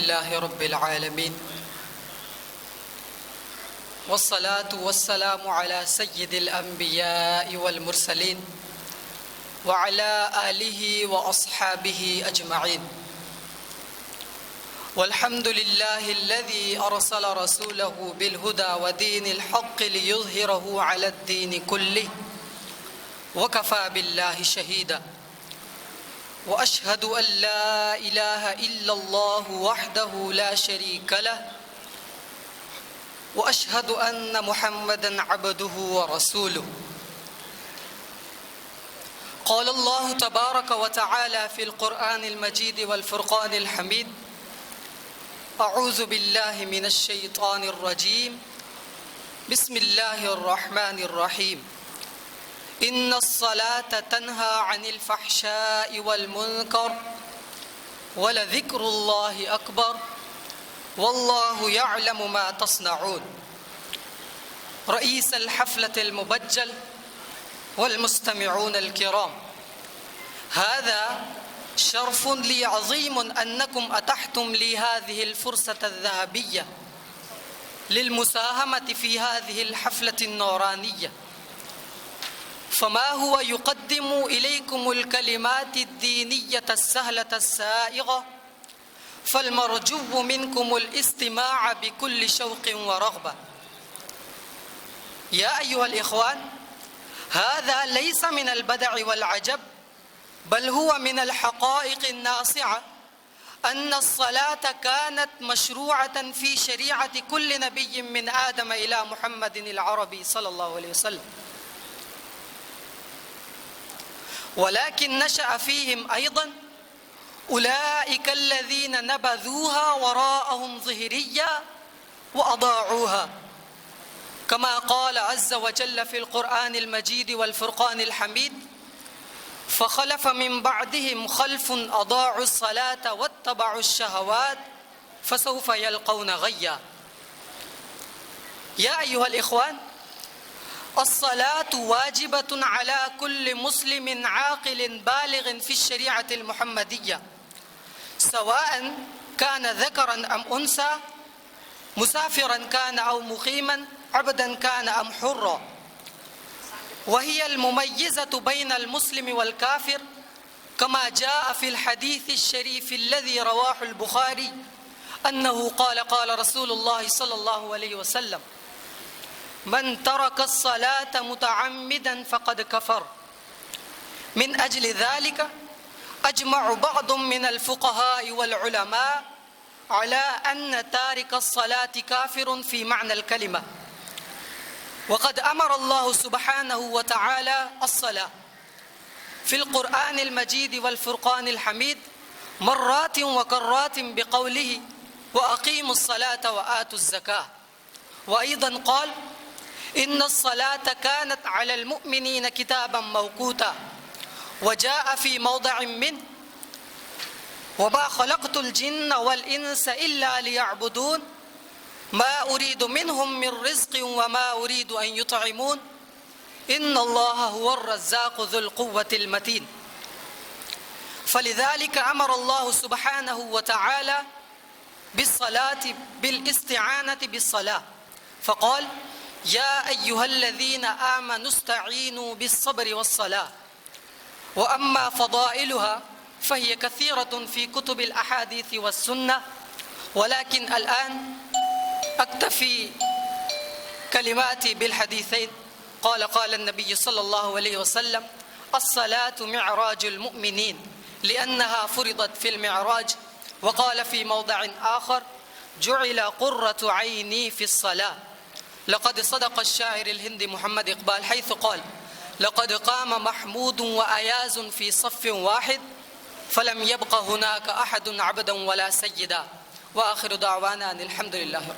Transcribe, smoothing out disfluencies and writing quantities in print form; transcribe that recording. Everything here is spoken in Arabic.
لله رب العالمين، والصلاة والسلام على سيد الأنبياء والمرسلين وعلى آله وأصحابه أجمعين. والحمد لله الذي أرسل رسوله بالهدى ودين الحق ليظهره على الدين كله، وكفى بالله شهيدا. وأشهد أن لا إله إلا الله وحده لا شريك له، وأشهد أن محمدا عبده ورسوله. قال الله تبارك وتعالى في القرآن المجيد والفرقان الحميد: أعوذ بالله من الشيطان الرجيم، بسم الله الرحمن الرحيم. إن الصلاة تنهى عن الفحشاء والمنكر ولذكر الله أكبر والله يعلم ما تصنعون. رئيس الحفلة المبجل والمستمعون الكرام، هذا شرف لي عظيم أنكم أتحتم لي هذه الفرصة الذهبية للمساهمة في هذه الحفلة النورانية. فما هو يقدم إليكم الكلمات الدينية السهلة السائغة، فالمرجو منكم الاستماع بكل شوق ورغبة. يا أيها الإخوان، هذا ليس من البدع والعجب، بل هو من الحقائق الناصعة أن الصلاة كانت مشروعة في شريعة كل نبي من آدم إلى محمد العربي صلى الله عليه وسلم، ولكن نشأ فيهم أيضا أولئك الذين نبذوها وراءهم ظهريا وأضاعوها، كما قال عز وجل في القرآن المجيد والفرقان الحميد: فخلف من بعدهم خلف أضاعوا الصلاة واتبعوا الشهوات فسوف يلقون غيا. يا أيها الإخوان، الصلاة واجبة على كل مسلم عاقل بالغ في الشريعة المحمدية، سواء كان ذكرا أم أنثى، مسافرا كان أو مقيما، عبدا كان أم حرا. وهي المميزة بين المسلم والكافر، كما جاء في الحديث الشريف الذي رواه البخاري أنه قال رسول الله صلى الله عليه وسلم: من ترك الصلاة متعمدا فقد كفر. من أجل ذلك أجمع بعض من الفقهاء والعلماء على أن تارك الصلاة كافر في معنى الكلمة. وقد أمر الله سبحانه وتعالى الصلاة في القرآن المجيد والفرقان الحميد مرات وكرات بقوله: وأقيموا الصلاة وآتوا الزكاة. وأيضا قال: إن الصلاة كانت على المؤمنين كتابا موقوتا. وجاء في موضع منه: وما خلقت الجن والإنس إلا ليعبدون ما أريد منهم من رزق وما أريد أن يطعمون إن الله هو الرزاق ذو القوة المتين. فلذلك أمر الله سبحانه وتعالى بالصلاة بالاستعانة بالصلاة، فقال: يا أيها الذين آمنوا استعينوا بالصبر والصلاة. وأما فضائلها فهي كثيرة في كتب الأحاديث والسنة، ولكن الآن أكتفي كلماتي بالحديثين. قال النبي صلى الله عليه وسلم: الصلاة معراج المؤمنين، لأنها فرضت في المعراج. وقال في موضع آخر: جعل قرة عيني في الصلاة. لقد صدق الشاعر الهندي محمد إقبال حيث قال: لقد قام محمود وأياز في صف واحد فلم يبق هناك أحد عبدا ولا سيدا. وآخر دعوانا أن الحمد لله.